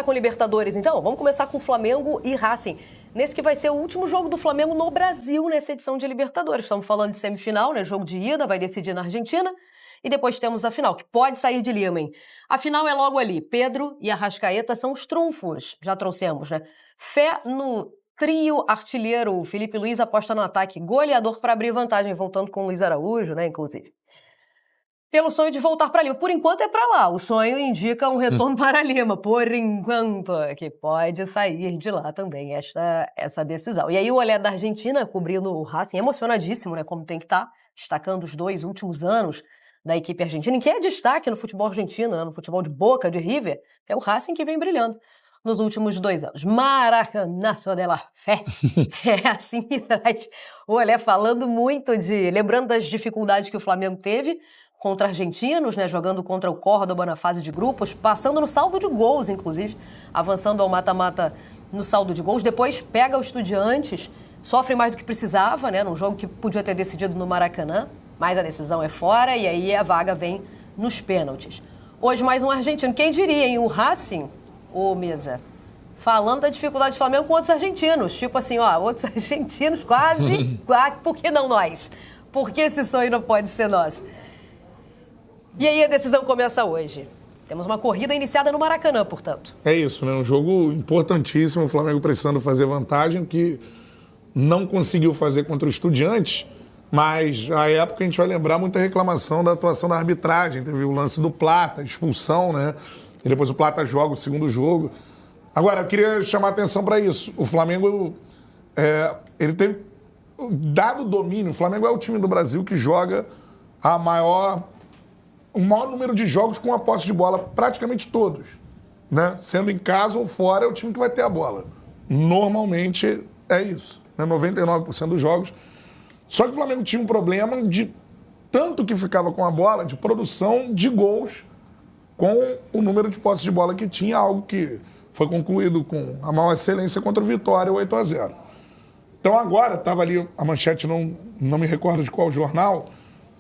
com Libertadores, então? Vamos começar com Flamengo e Racing. Nesse que vai ser o último jogo do Flamengo no Brasil nessa edição de Libertadores. Estamos falando de semifinal, né? Jogo de ida, vai decidir na Argentina. E depois temos a final, que pode sair de Lima, hein? A final é logo ali. Pedro e Arrascaeta são os trunfos. Já trouxemos, né? Fé no trio artilheiro. Felipe Luiz aposta no ataque goleador para abrir vantagem, voltando com o Luiz Araújo, né? Inclusive. Pelo sonho de voltar para Lima. Por enquanto é para lá. O sonho indica um retorno para Lima. Por enquanto, que pode sair de lá também essa decisão. E aí o olhar da Argentina cobrindo o Racing, emocionadíssimo, né? Como tem que estar, destacando os 2 últimos anos da equipe argentina. Em que é destaque no futebol argentino, né? No futebol de Boca, de River, é o Racing que vem brilhando nos últimos 2 anos. Maracanazo de la Fé. É assim que traz o olhar, falando muito lembrando das dificuldades que o Flamengo teve contra argentinos, né, jogando contra o Córdoba na fase de grupos, passando no saldo de gols, inclusive, avançando ao mata-mata no saldo de gols. Depois pega o Estudiantes, sofre mais do que precisava, né, num jogo que podia ter decidido no Maracanã, mas a decisão é fora e aí a vaga vem nos pênaltis. Hoje mais um argentino. Quem diria, hein? O Racing, Mesa, falando da dificuldade do Flamengo com outros argentinos. Tipo assim, outros argentinos quase, por que não nós? Por que esse sonho não pode ser nosso? E aí a decisão começa hoje. Temos uma corrida iniciada no Maracanã, portanto. É isso, né? Um jogo importantíssimo, o Flamengo precisando fazer vantagem, que não conseguiu fazer contra o Estudiantes, mas à época a gente vai lembrar muita reclamação da atuação da arbitragem. Teve o lance do Plata, expulsão, né? E depois o Plata joga o segundo jogo. Agora, eu queria chamar a atenção para isso. O Flamengo, ele teve, dado o domínio, o Flamengo é o time do Brasil que joga o maior número de jogos com a posse de bola, praticamente todos, né? Sendo em casa ou fora, é o time que vai ter a bola. Normalmente é isso, né? 99% dos jogos. Só que o Flamengo tinha um problema de tanto que ficava com a bola, de produção de gols com o número de posse de bola que tinha, algo que foi concluído com a maior excelência contra o Vitória, 8-0. Então agora, estava ali, a manchete, não me recordo de qual jornal,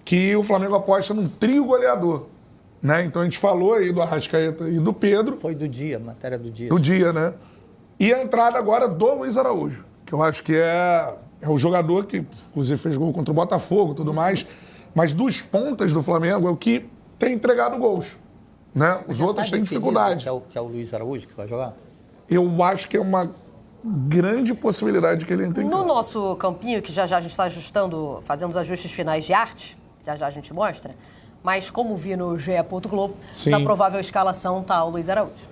que o Flamengo aposta num trio goleador, né? Então a gente falou aí do Arrascaeta e do Pedro. Foi do dia, matéria do dia. Do dia, né? E a entrada agora do Luiz Araújo, que eu acho que é o jogador que, inclusive, fez gol contra o Botafogo e tudo mais, mas dos pontas do Flamengo é o que tem entregado gols, né? Os outros têm dificuldade. Que é o Luiz Araújo que vai jogar? Eu acho que é uma grande possibilidade que ele entre em campo. No nosso campinho, que já a gente está ajustando, fazendo os ajustes finais de arte, já a gente mostra, mas como vi no GE. Globo, na provável escalação está o Luiz Araújo.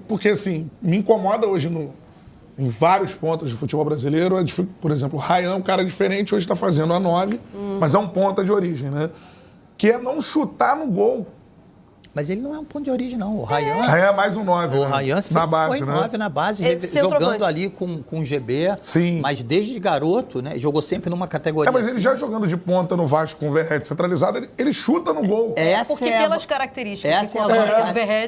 Porque assim, me incomoda hoje em vários pontos de futebol brasileiro, por exemplo, o Ryan é um cara diferente, hoje está fazendo a 9, mas é um ponta de origem, né? Que é não chutar no gol. Mas ele não é um ponto de origem, não. O Ryan é mais um 9. O Ryan sempre na base, foi 9 na base, jogando ali com o GB. Sim. Mas desde garoto, né? Jogou sempre numa categoria. Mas ele já jogando de ponta no Vasco com o Verratti centralizado, ele chuta no gol. Porque pelas características.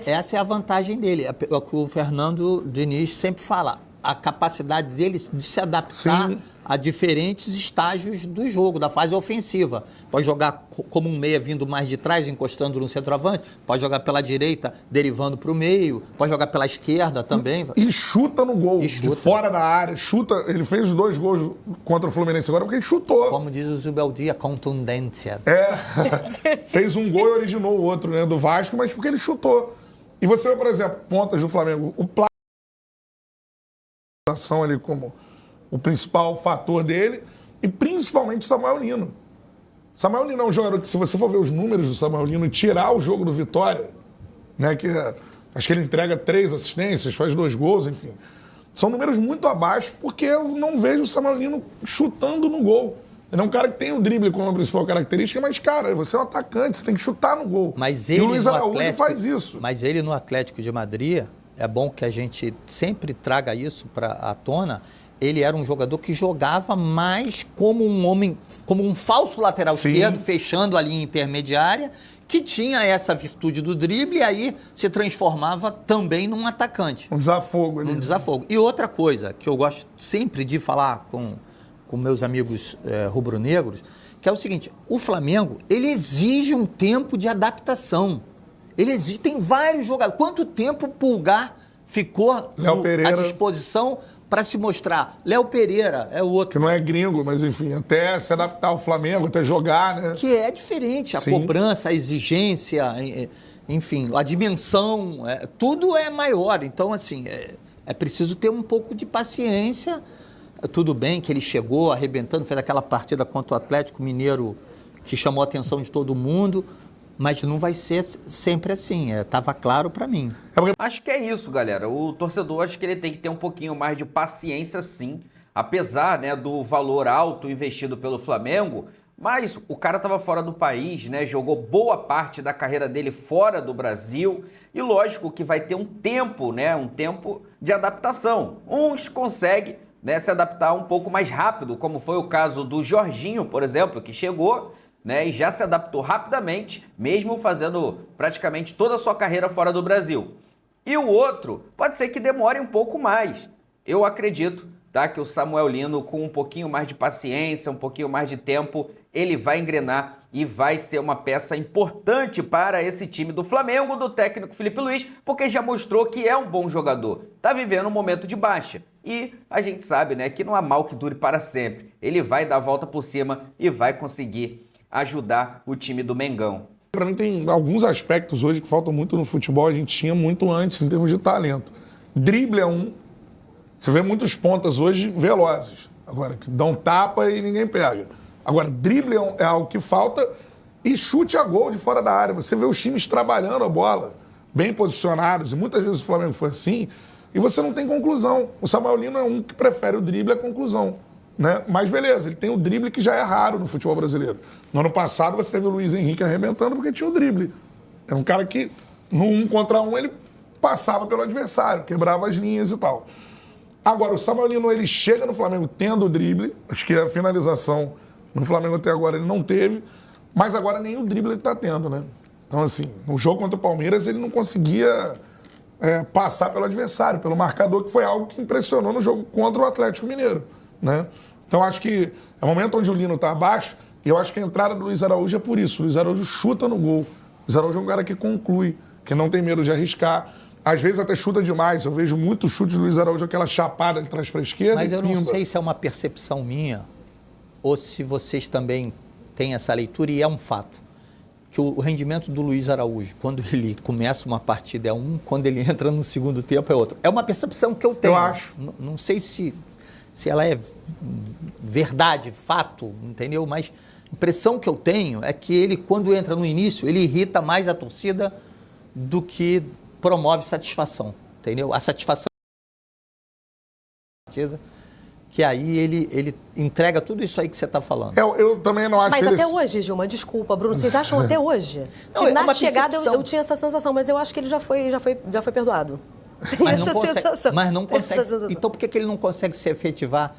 Essa é a vantagem dele. É o que o Fernando Diniz sempre fala. A capacidade dele de se adaptar a diferentes estágios do jogo, da fase ofensiva. Pode jogar como um meia vindo mais de trás, encostando no centroavante, pode jogar pela direita, derivando para o meio, pode jogar pela esquerda também. E chuta no gol, de fora da área, chuta. Ele fez os 2 gols contra o Fluminense agora porque ele chutou. Como diz o Zubeldia, contundência. Fez um gol e originou o outro, né, do Vasco, mas porque ele chutou. E você vê, por exemplo, pontas do Flamengo, o Plata ali como o principal fator dele, e principalmente o Samuel Lino. Samuel Lino é um jogador que, se você for ver os números do Samuel Lino e tirar o jogo do Vitória, né, acho que ele entrega 3 assistências, faz 2 gols, enfim. São números muito abaixo, porque eu não vejo o Samuel Lino chutando no gol. Ele é um cara que tem o drible como a principal característica, mas, cara, você é um atacante, você tem que chutar no gol. Mas e o Luiz Araújo faz isso. Mas ele no Atlético de Madrid, é bom que a gente sempre traga isso à tona, ele era um jogador que jogava mais como um homem, como um falso lateral esquerdo, fechando a linha intermediária, que tinha essa virtude do drible e aí se transformava também num atacante. Um desafogo ali. Um desafogo. E outra coisa que eu gosto sempre de falar com meus amigos rubro-negros, que é o seguinte, o Flamengo, ele exige um tempo de adaptação. Ele exige, tem vários jogadores. Quanto tempo o Pulgar ficou Léo Pereira. à disposição para se mostrar. Léo Pereira é o outro. Que não é gringo, mas enfim, até se adaptar ao Flamengo, até jogar, né? Que é diferente, a Sim. cobrança, a exigência, enfim, a dimensão, tudo é maior. Então, assim, é preciso ter um pouco de paciência. Tudo bem que ele chegou arrebentando, fez aquela partida contra o Atlético Mineiro que chamou a atenção de todo mundo, mas não vai ser sempre assim, estava claro para mim. Acho que é isso, galera. O torcedor, acho que ele tem que ter um pouquinho mais de paciência, sim. Apesar, né, do valor alto investido pelo Flamengo, mas o cara estava fora do país, né? Jogou boa parte da carreira dele fora do Brasil. E lógico que vai ter um tempo, né? Um tempo de adaptação. Uns conseguem, né, se adaptar um pouco mais rápido, como foi o caso do Jorginho, por exemplo, que chegou, né, e já se adaptou rapidamente, mesmo fazendo praticamente toda a sua carreira fora do Brasil. E o outro pode ser que demore um pouco mais. Eu acredito, tá, que o Samuel Lino, com um pouquinho mais de paciência, um pouquinho mais de tempo, ele vai engrenar e vai ser uma peça importante para esse time do Flamengo, do técnico Felipe Luiz, porque já mostrou que é um bom jogador. Tá vivendo um momento de baixa. E a gente sabe, né, que não há mal que dure para sempre. Ele vai dar a volta por cima e vai conseguir ajudar o time do Mengão. Para mim tem alguns aspectos hoje que faltam muito no futebol, a gente tinha muito antes em termos de talento. Drible é um. Você vê muitos pontas hoje velozes, agora que dão tapa e ninguém pega. Agora, drible é algo que falta e chute a gol de fora da área. Você vê os times trabalhando a bola, bem posicionados, e muitas vezes o Flamengo foi assim, e você não tem conclusão. O Samuel Lino é um que prefere o drible à conclusão. Né? Mas beleza, ele tem o drible que já é raro no futebol brasileiro. No ano passado você teve o Luiz Henrique arrebentando porque tinha o drible. É um cara que no 1 contra 1 ele passava pelo adversário, quebrava as linhas e tal. Agora, o Samuel Lino, ele chega no Flamengo tendo o drible, acho que a finalização no Flamengo até agora ele não teve, mas agora nem o drible ele está tendo, né? Então assim, no jogo contra o Palmeiras ele não conseguia passar pelo adversário, pelo marcador, que foi algo que impressionou no jogo contra o Atlético Mineiro, né? Então acho que é o momento onde o Lino está abaixo, e eu acho que a entrada do Luiz Araújo é por isso. O Luiz Araújo chuta no gol. O Luiz Araújo é um cara que conclui, que não tem medo de arriscar. Às vezes até chuta demais. Eu vejo muito chute do Luiz Araújo, aquela chapada de trás para a esquerda. Mas eu não pimba. sei se é uma percepção minha ou se vocês também têm essa leitura, e é um fato. Que o rendimento do Luiz Araújo, quando ele começa uma partida é um, quando ele entra no segundo tempo é outro. É uma percepção que eu tenho. Eu acho. Não sei se ela é verdade, fato, entendeu? Mas a impressão que eu tenho é que ele, quando entra no início, ele irrita mais a torcida do que promove satisfação, entendeu? A satisfação que aí ele entrega tudo isso aí que você está falando. Eu também não acho. Mas até hoje, Gilma, desculpa, Bruno, vocês acham até hoje? Não, que é na uma chegada percepção. eu tinha essa sensação, mas eu acho que ele já foi perdoado. Mas não Essa consegue. sensação. Mas não Essa consegue. sensação. Então por que ele não consegue se efetivar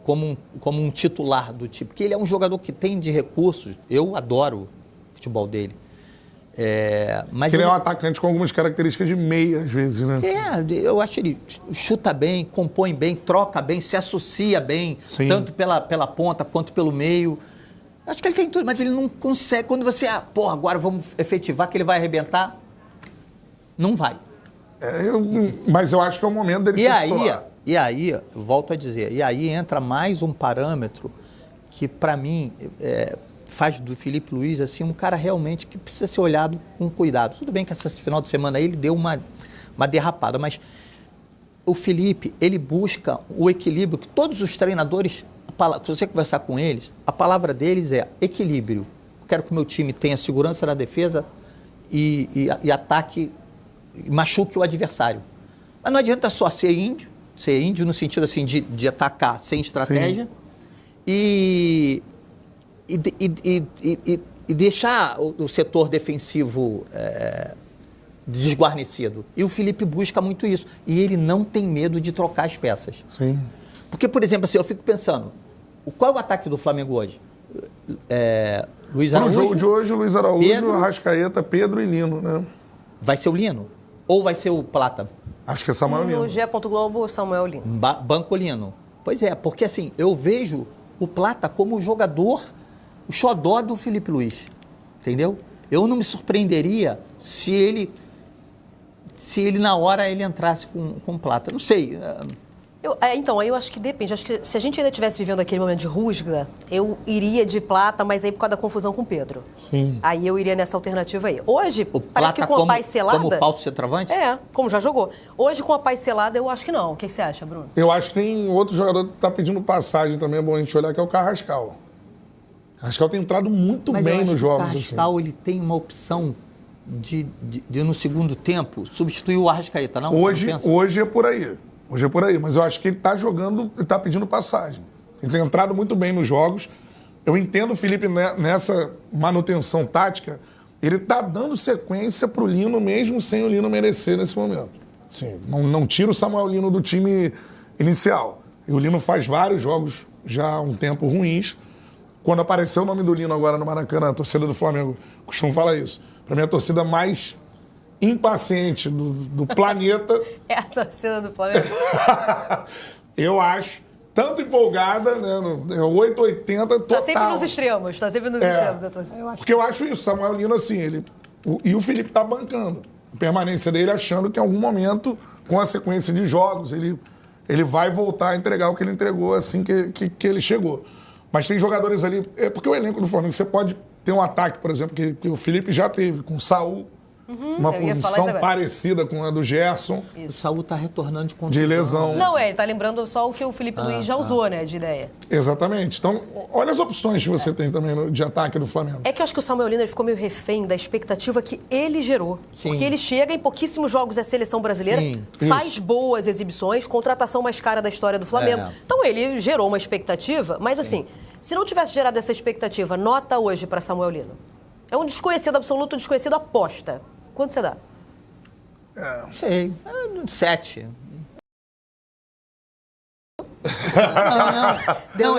como um titular do tipo? Porque ele é um jogador que tem de recursos. Eu adoro o futebol dele. Mas Ele é um atacante com algumas características de meia, às vezes, né? Eu acho que ele chuta bem, compõe bem, troca bem, se associa bem, Sim. tanto pela ponta quanto pelo meio. Acho que ele tem tudo, mas ele não consegue. Quando você, agora vamos efetivar que ele vai arrebentar, não vai. Mas eu acho que é o momento dele ser titular. E aí, eu volto a dizer, e aí entra mais um parâmetro que, para mim, faz do Felipe Luiz assim, um cara realmente que precisa ser olhado com cuidado. Tudo bem que esse final de semana aí ele deu uma derrapada, mas o Felipe, ele busca o equilíbrio que todos os treinadores, se você conversar com eles, a palavra deles é equilíbrio. Eu quero que o meu time tenha segurança na defesa e ataque, machuque o adversário. Mas não adianta só ser índio no sentido assim de atacar sem estratégia. Sim. E deixar o setor defensivo desguarnecido. E o Felipe busca muito isso. E ele não tem medo de trocar as peças. Sim. Porque, por exemplo, assim, eu fico pensando, qual é o ataque do Flamengo hoje? Luiz Araújo? No jogo de hoje, Luiz Araújo, Pedro, Arrascaeta, Pedro e Lino, né? Vai ser o Lino? Ou vai ser o Plata? Acho que é Samuel Lino. No G. Globo, Samuel Lino. Banco Lino. Pois é, porque assim, eu vejo o Plata como o jogador, o xodó do Felipe Luiz. Entendeu? Eu não me surpreenderia se ele se ele na hora ele entrasse com Plata. Não sei. Então, aí eu acho que depende. Acho que se a gente ainda estivesse vivendo aquele momento de rusga, eu iria de Plata, mas aí por causa da confusão com o Pedro. Sim. Aí eu iria nessa alternativa aí. Hoje, O parece Plata que com a paz selada... como falso centroavante? Como já jogou. Hoje, com a paz selada, eu acho que não. O que você acha, Bruno? Eu acho que tem outro jogador que tá pedindo passagem também, é bom a gente olhar, que é o Carrascal. O Carrascal tem entrado muito Mas bem eu acho nos que jogos. o Carrascal, ele tem uma opção de no segundo tempo, substituir o Arrascaeta, não? Hoje é por aí. Hoje é por aí. Mas eu acho que ele tá jogando, ele tá pedindo passagem. Ele tem entrado muito bem nos jogos. Eu entendo o Felipe nessa manutenção tática. Ele tá dando sequência pro Lino, mesmo sem o Lino merecer nesse momento. Sim, não tira o Samuel Lino do time inicial. E o Lino faz vários jogos já há um tempo ruins. Quando apareceu o nome do Lino agora no Maracanã, a torcida do Flamengo costuma falar isso. Para mim, a torcida mais impaciente do planeta. É a torcida do Flamengo. Eu acho. Tanto empolgada, né? 880 total. Tá sempre nos extremos. Tá sempre nos extremos a torcida. Porque eu acho isso. Samuel Lino, assim, e o Felipe tá bancando a permanência dele, achando que em algum momento, com a sequência de jogos, ele vai voltar a entregar o que ele entregou assim que ele chegou. Mas tem jogadores ali... É porque o elenco do Flamengo, você pode ter um ataque, por exemplo, que o Felipe já teve, com o Saul, uma função parecida com a do Gerson. Isso. O Saul está retornando de contusão. De lesão. Não, ele está lembrando só o que o Felipe Luiz já usou, né, de ideia. Exatamente. Então, olha as opções que você tem também de ataque do Flamengo. É que eu acho que o Samuel Lino ficou meio refém da expectativa que ele gerou. Sim. Porque ele chega em pouquíssimos jogos da seleção brasileira, faz boas exibições, contratação mais cara da história do Flamengo. Então, ele gerou uma expectativa, mas assim, se não tivesse gerado essa expectativa, nota hoje para Samuel Lino. É um desconhecido absoluto, um desconhecido aposta. Quanto você dá? Não sei. 7. Não,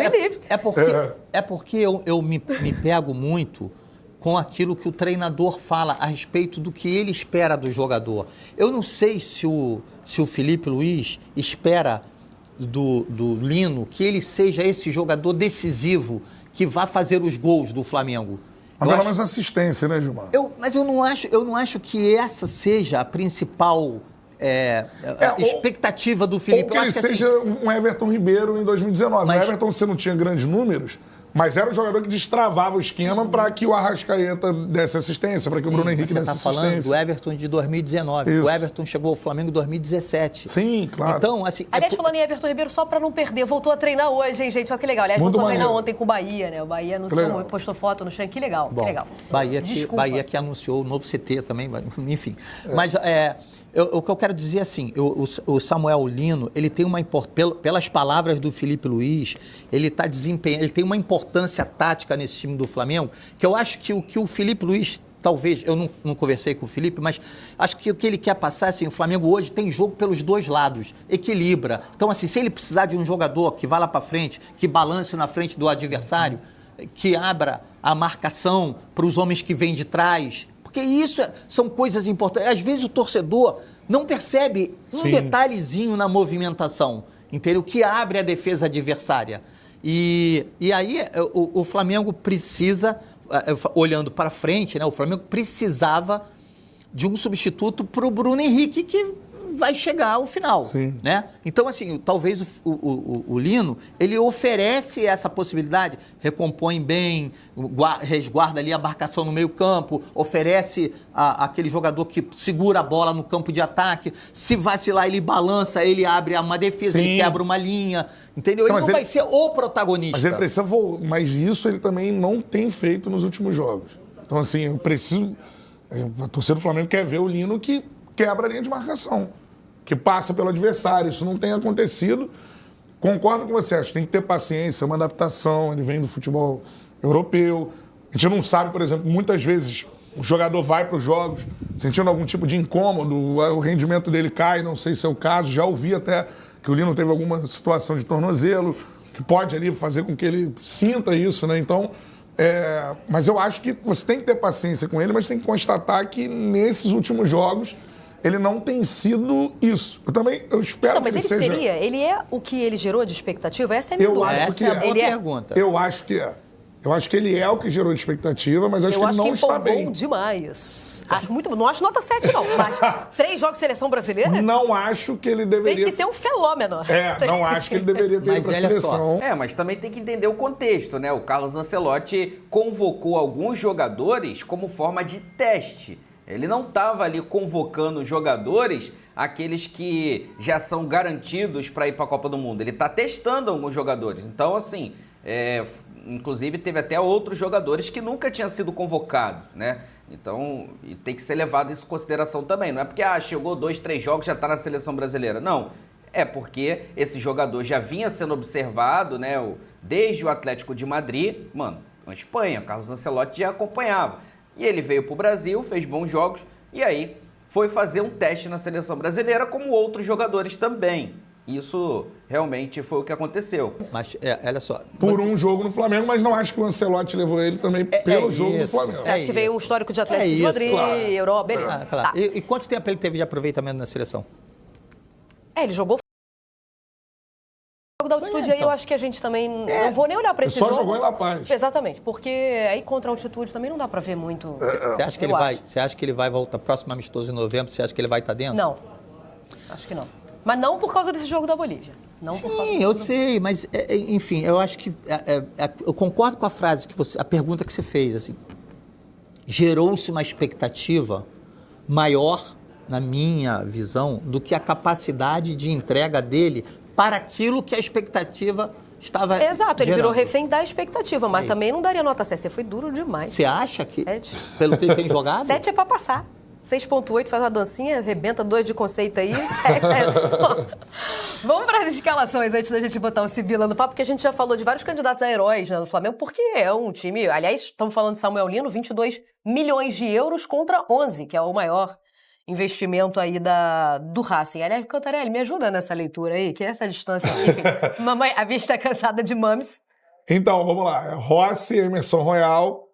é porque eu me pego muito com aquilo que o treinador fala a respeito do que ele espera do jogador. Eu não sei se o Felipe Luiz espera do Lino que ele seja esse jogador decisivo que vai fazer os gols do Flamengo. Mas pelo menos assistência, né, Gilmar? Mas eu não acho que essa seja a principal expectativa do Felipe. Ou que ele seja um Everton Ribeiro em 2019. O Everton, você não tinha grandes números, mas era o jogador que destravava o esquema para que o Arrascaeta desse assistência, para que o Bruno Henrique desse assistência. Você está falando do Everton de 2019. Isso. O Everton chegou ao Flamengo em 2017. Sim, claro. Então, assim... Aliás, falando em Everton Ribeiro, só para não perder, voltou a treinar hoje, hein, gente? Olha que legal. Aliás, voltou a treinar ontem com o Bahia, né? O Bahia anunciou, postou foto no chão. Que legal, que legal. Bahia que anunciou o novo CT também, enfim. Mas o que eu quero dizer assim, o Samuel Lino, ele tem pelas palavras do Felipe Luiz, ele tem uma importância tática nesse time do Flamengo, que eu acho que o Felipe Luiz, talvez, eu não conversei com o Felipe, mas acho que o que ele quer passar, assim, o Flamengo hoje tem jogo pelos dois lados, equilibra. Então, assim, se ele precisar de um jogador que vá lá para frente, que balance na frente do adversário, que abra a marcação para os homens que vêm de trás, porque isso são coisas importantes. Às vezes o torcedor não percebe um detalhezinho na movimentação, entendeu? Que abre a defesa adversária. E aí o Flamengo precisa, olhando para frente, né? O Flamengo precisava de um substituto para o Bruno Henrique, que vai chegar ao final, né? Então, assim, talvez o Lino, ele oferece essa possibilidade, recompõe bem, resguarda ali a marcação no meio campo, oferece aquele jogador que segura a bola no campo de ataque, se vacilar ele balança, ele abre uma defesa, ele quebra uma linha, entendeu? Ele não vai ser o protagonista. Mas ele precisa mas isso ele também não tem feito nos últimos jogos. Então, assim, a torcida do Flamengo quer ver o Lino que quebra a linha de marcação, que passa pelo adversário. Isso não tem acontecido. Concordo com você, acho que tem que ter paciência, uma adaptação. Ele vem do futebol europeu. A gente não sabe, por exemplo, muitas vezes o jogador vai para os jogos sentindo algum tipo de incômodo, o rendimento dele cai, não sei se é o caso. Já ouvi até que o Lino teve alguma situação de tornozelo, que pode ali fazer com que ele sinta isso, né? Então, mas eu acho que você tem que ter paciência com ele, mas tem que constatar que nesses últimos jogos ele não tem sido isso. Eu espero que ele seja... Ele é o que ele gerou de expectativa? Essa é a minha dúvida. Essa é a boa pergunta. Eu acho que é. Eu acho que ele é o que gerou expectativa, mas acho que ele não está empolgou bem. demais. Acho muito. Não acho nota 7, não. Mas 3 jogos de seleção brasileira? Não acho que ele deveria... Tem que ser um fenômeno. Não acho que ele deveria ter ido para a seleção. Mas também tem que entender o contexto, né? O Carlos Ancelotti convocou alguns jogadores como forma de teste. Ele não estava ali convocando jogadores, aqueles que já são garantidos para ir para a Copa do Mundo. Ele está testando alguns jogadores. Então, assim... Inclusive, teve até outros jogadores que nunca tinham sido convocados, né? Então, e tem que ser levado isso em consideração também. Não é porque, chegou 2, 3 jogos, já está na seleção brasileira. Não, é porque esse jogador já vinha sendo observado, né? Desde o Atlético de Madrid, na Espanha, Carlos Ancelotti já acompanhava. E ele veio para o Brasil, fez bons jogos, e aí foi fazer um teste na seleção brasileira, como outros jogadores também. Isso realmente foi o que aconteceu. Mas, olha só... Por um jogo no Flamengo, mas não acho que o Ancelotti levou ele também pelo jogo do Flamengo. Você acha que veio um histórico de Atlético de Madrid, Europa, beleza. Claro. Tá. E quanto tempo ele teve de aproveitamento na seleção? Ele jogou da altitude, aí eu acho que a gente também... Não vou nem olhar para esse só jogo. Só jogou em La Paz. Exatamente, porque aí contra a altitude também não dá para ver muito... Você acha que ele vai voltar próximo amistoso em novembro? Você acha que ele vai estar dentro? Não, acho que não. Mas não por causa desse jogo da Bolívia. Sim, eu sei, mas enfim, eu acho que eu concordo com a frase a pergunta que você fez, assim. Gerou-se uma expectativa maior, na minha visão, do que a capacidade de entrega dele para aquilo que a expectativa estava Exato, ele gerando. virou refém da expectativa, mas também não daria nota 7. Você foi duro demais. Você acha que, 7. pelo que ele tem jogado? 7 é para passar. 6.8 faz uma dancinha, arrebenta 2 de conceito aí. 7 Vamos para as escalações antes da gente botar o Sibila no papo, porque a gente já falou de vários candidatos a heróis, né, no Flamengo, porque é um time... Aliás, estamos falando de Samuel Lino, 22 milhões de euros contra 11, que é o maior investimento aí do Racing. Aliás, Cantarelli, me ajuda nessa leitura aí, que essa distância aqui. Enfim, mamãe, a vista é cansada de mames. Então, vamos lá. Rossi, Emerson Royal,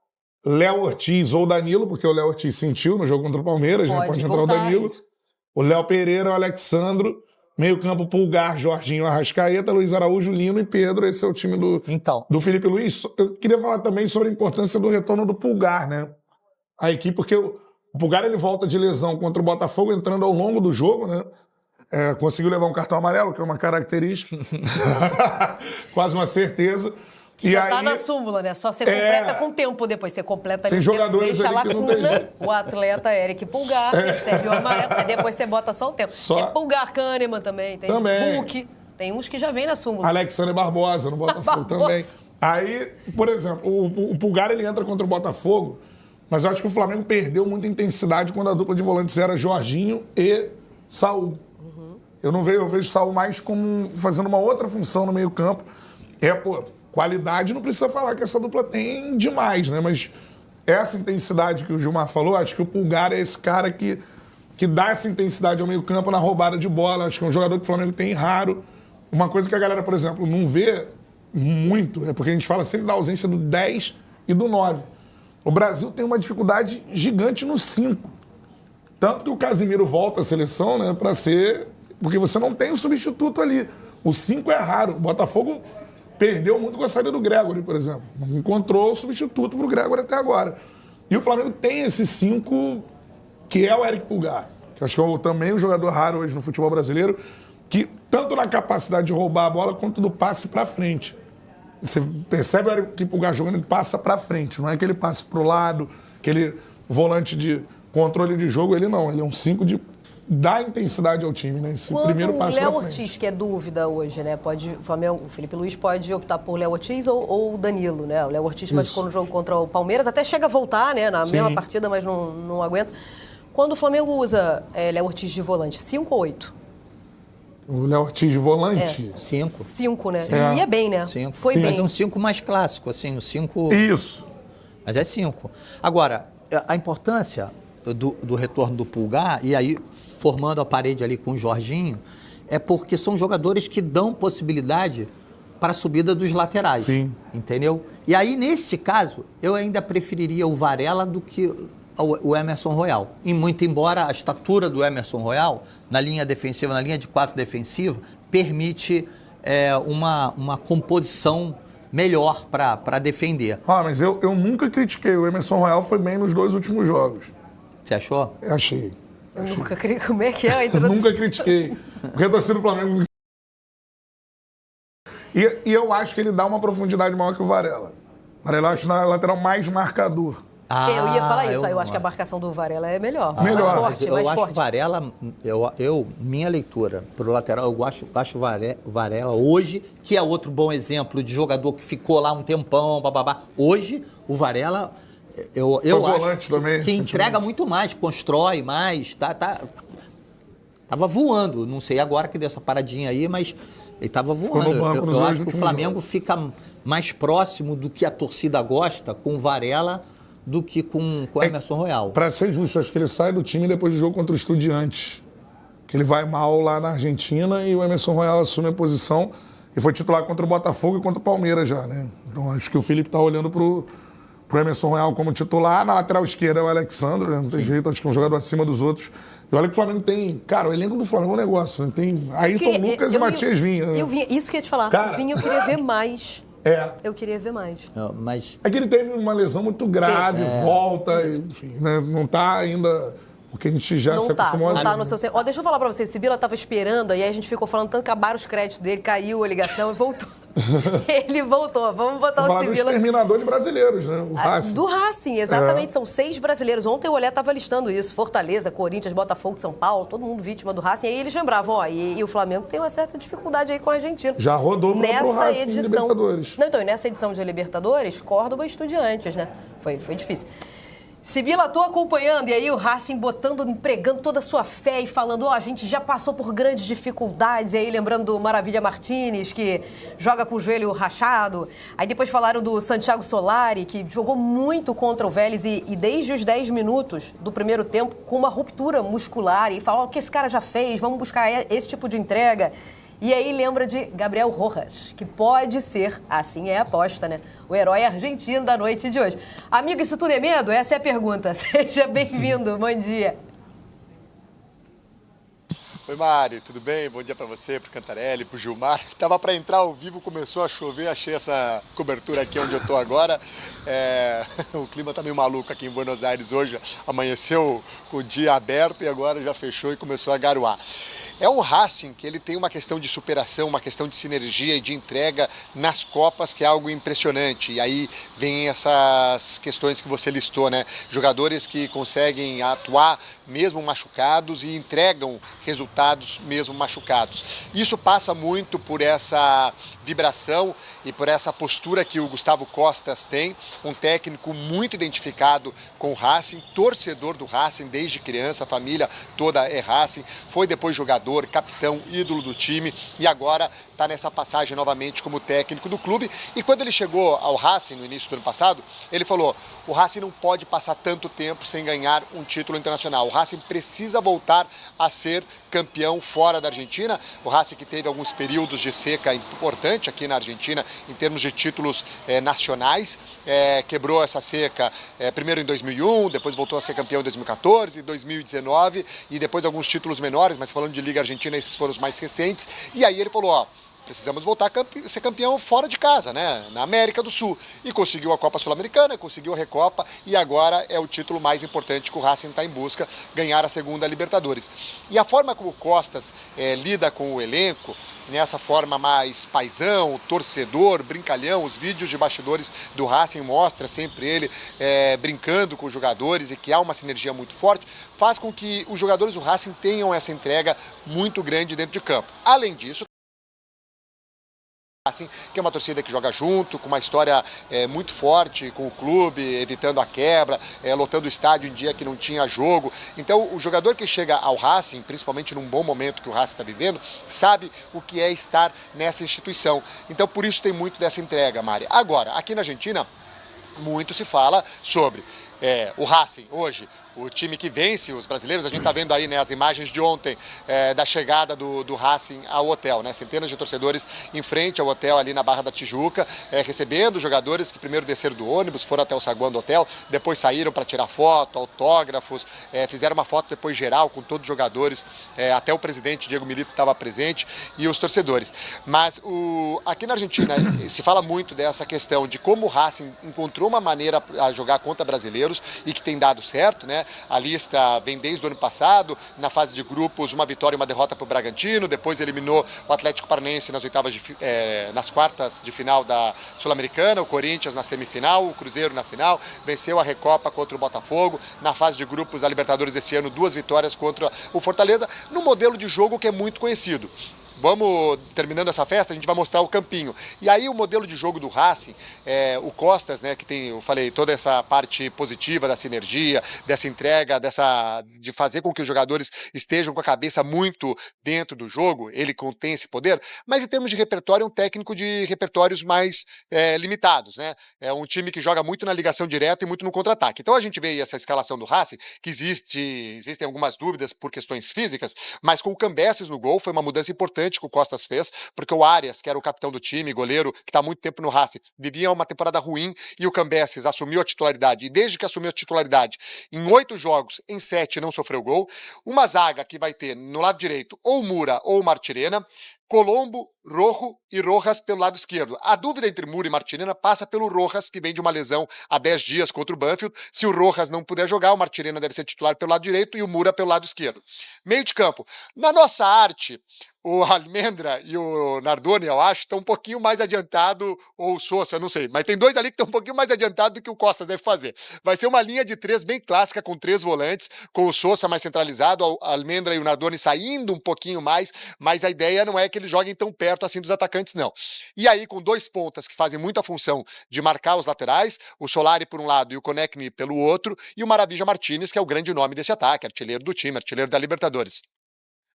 Léo Ortiz ou Danilo, porque o Léo Ortiz sentiu no jogo contra o Palmeiras, pode entrar o Danilo. Isso. O Léo Pereira, o Alexandro, meio campo Pulgar, Jorginho, Arrascaeta, Luiz Araújo, Lino e Pedro. Esse é o time do Felipe Luiz. Eu queria falar também sobre a importância do retorno do Pulgar, né? A equipe, porque o Pulgar ele volta de lesão contra o Botafogo, entrando ao longo do jogo, né? Conseguiu levar um cartão amarelo, que é uma característica. Quase uma certeza. Já tá na súmula, né? Só você completa com tempo depois. Você completa ali tem jogadores deixa a ali lacuna, o atleta Eric Pulgar, recebe o amarelo, aí depois você bota só o tempo. Tem Pulgar Kahneman também, tem Hulk, tem uns que já vem na súmula. Alexandre Barbosa no Botafogo também. Aí, por exemplo, o Pulgar ele entra contra o Botafogo, mas eu acho que o Flamengo perdeu muita intensidade quando a dupla de volantes era Jorginho e Saul. Eu vejo Saul mais como fazendo uma outra função no meio campo. Qualidade não precisa falar que essa dupla tem demais, né? Mas essa intensidade que o Gilmar falou, acho que o Pulgar é esse cara que dá essa intensidade ao meio-campo na roubada de bola. Acho que é um jogador que o Flamengo tem raro. Uma coisa que a galera, por exemplo, não vê muito, é porque a gente fala sempre da ausência do 10 e do 9. O Brasil tem uma dificuldade gigante no 5. Tanto que o Casimiro volta à seleção, né, para ser... Porque você não tem o substituto ali. O 5 é raro. O Botafogo perdeu muito com a saída do Gregory, por exemplo. Não encontrou o substituto para o Gregory até agora. E o Flamengo tem esse 5, que é o Eric Pulgar, que acho que é também um jogador raro hoje no futebol brasileiro, que tanto na capacidade de roubar a bola quanto do passe para frente. Você percebe o Eric Pulgar jogando, ele passa para frente. Não é aquele passe para o lado, aquele volante de controle de jogo. Ele não, ele é um 5 de dar intensidade ao time, né? Esse primeiro passo o Léo Ortiz, que é dúvida hoje, né? O Felipe Luiz pode optar por Léo Ortiz ou o Danilo, né? O Léo Ortiz machucou no jogo contra o Palmeiras, até chega a voltar, né? Na mesma partida, mas não aguenta. Quando o Flamengo usa Léo Ortiz de volante, 5 ou 8? O Léo Ortiz de volante? 5. 5, né? E ia bem, né? 5. Foi bem. Mas é um 5 mais clássico, assim, um 5... Isso. Mas é 5. Agora, a importância do retorno do Pulgar, e aí formando a parede ali com o Jorginho, é porque são jogadores que dão possibilidade para a subida dos laterais. Sim. Entendeu? E aí, neste caso, eu ainda preferiria o Varela do que o Emerson Royal. E muito embora a estatura do Emerson Royal, na linha defensiva, na linha de 4 defensiva, permite uma composição melhor para defender. Mas eu nunca critiquei. O Emerson Royal foi bem nos 2 últimos jogos. Você achou? Eu achei. Eu nunca critiquei. Como é que é a Eu introdução? nunca critiquei. Porque a torcida do Flamengo... E eu acho que ele dá uma profundidade maior que o Varela. O Varela eu acho na lateral mais marcador. Eu ia falar isso. Eu acho que a marcação do Varela é melhor. Melhor. Mais forte, eu mais acho forte. o Varela, minha leitura pro lateral, eu acho o Varela hoje, que é outro bom exemplo de jogador que ficou lá um tempão, bababá. Hoje, o Varela, eu acho também, que entrega muito mais, constrói mais, tava voando. Não sei agora que deu essa paradinha aí, mas ele tava voando. Eu acho que o Flamengo fica mais próximo do que a torcida gosta com o Varela do que com o Emerson Royal. Para ser justo, acho que ele sai do time depois do jogo contra o Estudiantes. Que ele vai mal lá na Argentina e o Emerson Royal assume a posição e foi titular contra o Botafogo e contra o Palmeiras já, né? Então acho que o Felipe tá olhando pro Emerson Royal como titular. Na lateral esquerda é o Alexandre, né? Não tem jeito, acho que é um jogador acima dos outros. E olha que o Flamengo tem... Cara, o elenco do Flamengo é um negócio, né? Tem Ayrton Lucas e Matias Vinha. Eu vi isso que eu ia te falar. Cara, O Vinha eu queria ver mais. Eu queria ver mais. Mas É que ele teve uma lesão muito grave, volta, enfim, né? Não tá ainda o que a gente já se acostumou a ver. Não tá no seu... deixa eu falar pra você, o Sibila tava esperando, aí a gente ficou falando tanto que acabaram os créditos dele, caiu a ligação e voltou. Ele voltou. Vamos botar o Sibila... do exterminador de brasileiros, né? O Racing. Do Racing, exatamente. São 6 brasileiros. Ontem o Olé estava listando isso. Fortaleza, Corinthians, Botafogo, São Paulo, todo mundo vítima do Racing. Aí eles lembravam, e o Flamengo tem uma certa dificuldade aí com a Argentina. Já rodou pro Racing de Libertadores. Não, então, e nessa edição de Libertadores, Córdoba e Estudiantes, né? Foi difícil. Sibila, tô acompanhando, e aí o Racing empregando toda a sua fé e falando, a gente já passou por grandes dificuldades, e aí lembrando do Maravilha Martínez, que joga com o joelho rachado, aí depois falaram do Santiago Solari, que jogou muito contra o Vélez e desde os 10 minutos do primeiro tempo, com uma ruptura muscular, e falaram, o que esse cara já fez, vamos buscar esse tipo de entrega. E aí lembra de Gabriel Rojas, que pode ser, assim é a aposta, né? O herói argentino da noite de hoje. Amigo, isso tudo é medo? Essa é a pergunta. Seja bem-vindo, bom dia. Oi, Mari, tudo bem? Bom dia para você, pro Cantarelli, pro Gilmar. Tava para entrar ao vivo, começou a chover, achei essa cobertura aqui onde eu tô agora. O clima tá meio maluco aqui em Buenos Aires hoje. Amanheceu com o dia aberto e agora já fechou e começou a garoar. É um Racing que ele tem uma questão de superação, uma questão de sinergia e de entrega nas Copas, que é algo impressionante. E aí vem essas questões que você listou, né? Jogadores que conseguem atuar mesmo machucados e entregam resultados mesmo machucados. Isso passa muito por essa vibração e por essa postura que o Gustavo Costas tem, um técnico muito identificado com o Racing, torcedor do Racing desde criança, a família toda é Racing, foi depois jogador, capitão, ídolo do time e agora está nessa passagem novamente como técnico do clube. E quando ele chegou ao Racing no início do ano passado, ele falou, o Racing não pode passar tanto tempo sem ganhar um título internacional. O Racing precisa voltar a ser campeão fora da Argentina. O Racing que teve alguns períodos de seca importante aqui na Argentina em termos de títulos nacionais, quebrou essa seca primeiro em 2001, depois voltou a ser campeão em 2014, 2019 e depois alguns títulos menores, mas falando de Liga Argentina, esses foram os mais recentes. E aí ele falou, precisamos voltar a ser campeão fora de casa, né? Na América do Sul. E conseguiu a Copa Sul-Americana, conseguiu a Recopa e agora é o título mais importante que o Racing está em busca, ganhar a segunda Libertadores. E a forma como o Costas lida com o elenco, nessa forma mais paizão, torcedor, brincalhão, os vídeos de bastidores do Racing mostra sempre ele brincando com os jogadores e que há uma sinergia muito forte, faz com que os jogadores do Racing tenham essa entrega muito grande dentro de campo. Além disso, Racing, que é uma torcida que joga junto, com uma história muito forte com o clube, evitando a quebra, lotando o estádio em dia que não tinha jogo. Então, o jogador que chega ao Racing, principalmente num bom momento que o Racing está vivendo, sabe o que é estar nessa instituição. Então, por isso tem muito dessa entrega, Mari. Agora, aqui na Argentina, muito se fala sobre o Racing hoje, o time que vence os brasileiros. A gente está vendo aí, né, as imagens de ontem da chegada do Racing ao hotel, né? Centenas de torcedores em frente ao hotel ali na Barra da Tijuca, recebendo jogadores que primeiro desceram do ônibus, foram até o saguão do hotel, depois saíram para tirar foto, autógrafos, fizeram uma foto depois geral com todos os jogadores, até o presidente Diego Milito estava presente e os torcedores. Mas aqui na Argentina se fala muito dessa questão de como o Racing encontrou uma maneira a jogar contra brasileiros e que tem dado certo, né? A lista vem desde o ano passado, na fase de grupos, uma vitória e uma derrota para o Bragantino, depois eliminou o Atlético Paranaense nas quartas de final da Sul-Americana, o Corinthians na semifinal, o Cruzeiro na final, venceu a Recopa contra o Botafogo, na fase de grupos da Libertadores esse ano, 2 vitórias contra o Fortaleza, num modelo de jogo que é muito conhecido. Vamos, terminando essa festa, a gente vai mostrar o campinho. E aí o modelo de jogo do Racing, o Costas, né, que tem, eu falei, toda essa parte positiva da sinergia, dessa entrega, de fazer com que os jogadores estejam com a cabeça muito dentro do jogo, ele contém esse poder, mas em termos de repertório, é um técnico de repertórios mais limitados, né? É um time que joga muito na ligação direta e muito no contra-ataque. Então a gente vê aí essa escalação do Racing, que existem algumas dúvidas por questões físicas, mas com o Cambeses no gol, foi uma mudança importante que o Costas fez, porque o Arias, que era o capitão do time, goleiro, que está há muito tempo no Racing, vivia uma temporada ruim e o Cambeses assumiu a titularidade. E desde que assumiu a titularidade, em 8 jogos, em 7 não sofreu gol. Uma zaga que vai ter no lado direito ou Mura ou Martirena, Colombo, Rojo e Rojas pelo lado esquerdo. A dúvida entre Mura e Martirena passa pelo Rojas, que vem de uma lesão há 10 dias contra o Banfield. Se o Rojas não puder jogar, o Martirena deve ser titular pelo lado direito e o Mura pelo lado esquerdo. Meio de campo. Na nossa arte, o Almendra e o Nardoni, eu acho, estão um pouquinho mais adiantado, ou o Sousa, não sei, mas tem 2 ali que estão um pouquinho mais adiantado do que o Costas deve fazer. Vai ser uma linha de 3 bem clássica, com 3 volantes, com o Sousa mais centralizado, o Almendra e o Nardoni saindo um pouquinho mais, mas a ideia não é que eles joguem tão perto assim dos atacantes, não. E aí, com 2 pontas que fazem muita função de marcar os laterais, o Solari por um lado e o Konechny pelo outro, e o Maravilla Martínez, que é o grande nome desse ataque, artilheiro do time, artilheiro da Libertadores.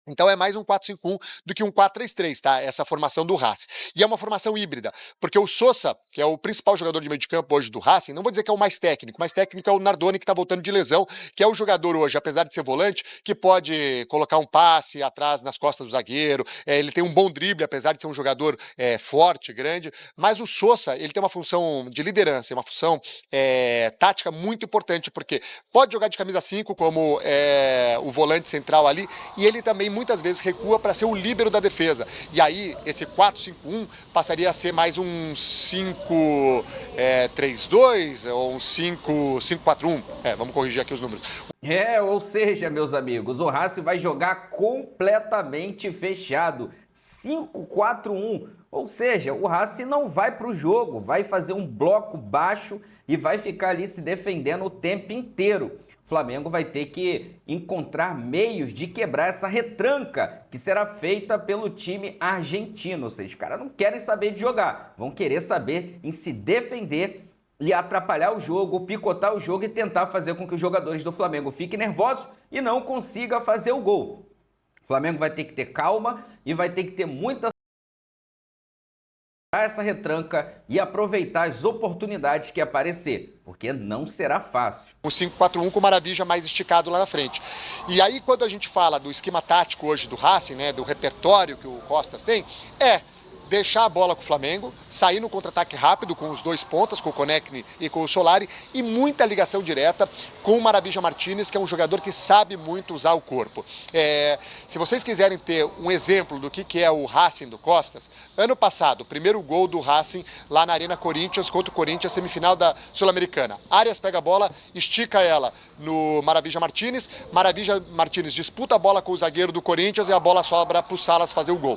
Então é mais um 4-5-1 do que um 4-3-3, tá? Essa formação do Racing. E é uma formação híbrida, porque o Sousa, que é o principal jogador de meio de campo hoje do Racing, não vou dizer que é o mais técnico é o Nardoni, que tá voltando de lesão, que é o jogador hoje, apesar de ser volante, que pode colocar um passe atrás nas costas do zagueiro, ele tem um bom drible, apesar de ser um jogador forte, grande, mas o Sousa, ele tem uma função de liderança, uma função tática muito importante, porque pode jogar de camisa 5 como o volante central ali, e ele também muitas vezes recua para ser o líbero da defesa. E aí, esse 4-5-1 passaria a ser mais um 5-3-2 ou um 5-4-1. Vamos corrigir aqui os números. Ou seja, meus amigos, o Racing vai jogar completamente fechado. 5-4-1. Ou seja, o Racing não vai para o jogo, vai fazer um bloco baixo e vai ficar ali se defendendo o tempo inteiro. O Flamengo vai ter que encontrar meios de quebrar essa retranca que será feita pelo time argentino. Ou seja, os caras não querem saber de jogar, vão querer saber em se defender e atrapalhar o jogo, picotar o jogo e tentar fazer com que os jogadores do Flamengo fiquem nervosos e não consigam fazer o gol. O Flamengo vai ter que ter calma e vai ter que ter muita essa retranca e aproveitar as oportunidades que aparecer, porque não será fácil. Um 5-4-1 com o Maravilla mais esticado lá na frente. E aí, quando a gente fala do esquema tático hoje do Racing, né, do repertório que o Costas tem, deixar a bola com o Flamengo, sair no contra-ataque rápido com os 2 pontas, com o Konechny e com o Solari, e muita ligação direta com o Maravilla Martínez, que é um jogador que sabe muito usar o corpo. Se vocês quiserem ter um exemplo do que é o Racing do Costas, ano passado, o primeiro gol do Racing lá na Arena Corinthians, contra o Corinthians, semifinal da Sul-Americana. Arias pega a bola, estica ela no Maravilla Martínez disputa a bola com o zagueiro do Corinthians e a bola sobra para o Salas fazer o gol.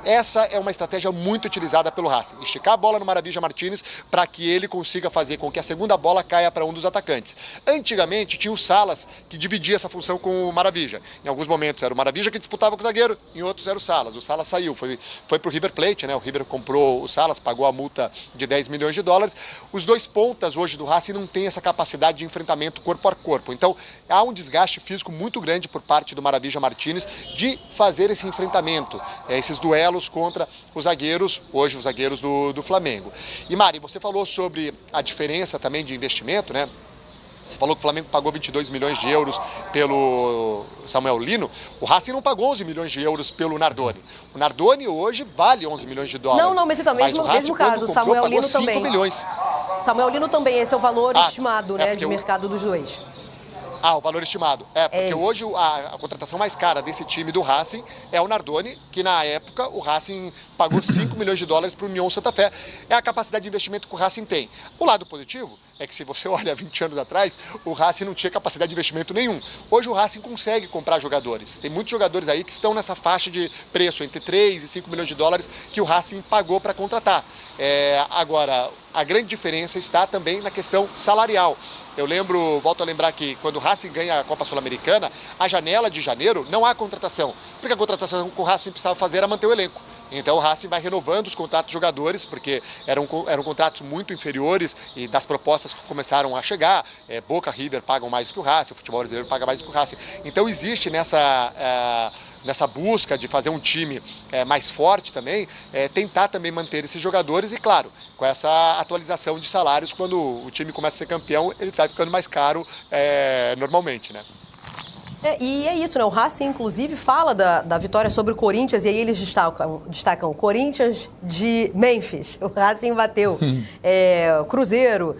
Essa é uma estratégia muito utilizada pelo Racing. Esticar a bola no Maravilla Martínez para que ele consiga fazer com que a segunda bola caia para um dos atacantes. Antigamente tinha o Salas que dividia essa função com o Maravilla. Em alguns momentos era o Maravilla que disputava com o zagueiro, em outros era o Salas. O Salas saiu, foi para o River Plate, né? O River comprou o Salas, pagou a multa de $10 milhões. Os 2 pontas hoje do Racing não têm essa capacidade de enfrentamento corpo a corpo. Então há um desgaste físico muito grande por parte do Maravilla Martínez de fazer esse enfrentamento, esses duelos contra os zagueiros, hoje os zagueiros do Flamengo. E Mari, você falou sobre a diferença também de investimento, né? Você falou que o Flamengo pagou 22 milhões de euros pelo Samuel Lino. O Racing não pagou 11 milhões de euros pelo Nardoni. O Nardoni hoje vale 11 milhões de dólares. Não, mas então, mesmo caso, o Samuel Lino também. 5 milhões. Samuel Lino também, esse é o valor estimado, né, de mercado dos dois. O valor estimado. Porque hoje a contratação mais cara desse time do Racing é o Nardoni, que na época o Racing pagou 5 milhões de dólares para o União Santa Fé. É a capacidade de investimento que o Racing tem. O lado positivo é que se você olha 20 anos atrás, o Racing não tinha capacidade de investimento nenhum. Hoje o Racing consegue comprar jogadores. Tem muitos jogadores aí que estão nessa faixa de preço, entre 3 e 5 milhões de dólares, que o Racing pagou para contratar. Agora, a grande diferença está também na questão salarial. Eu volto a lembrar que quando o Racing ganha a Copa Sul-Americana, a janela de janeiro não há contratação, porque a contratação que o Racing precisava fazer era manter o elenco. Então o Racing vai renovando os contratos de jogadores, porque eram contratos muito inferiores e das propostas que começaram a chegar, Boca, River pagam mais do que o Racing, o futebol brasileiro paga mais do que o Racing. Então existe nessa busca de fazer um time mais forte também, tentar também manter esses jogadores e, claro, com essa atualização de salários, quando o time começa a ser campeão, ele vai ficando mais caro normalmente, né? E é isso, né? O Racing, inclusive, fala da vitória sobre o Corinthians, e aí eles destacam Corinthians de Memphis. O Racing bateu. O Cruzeiro,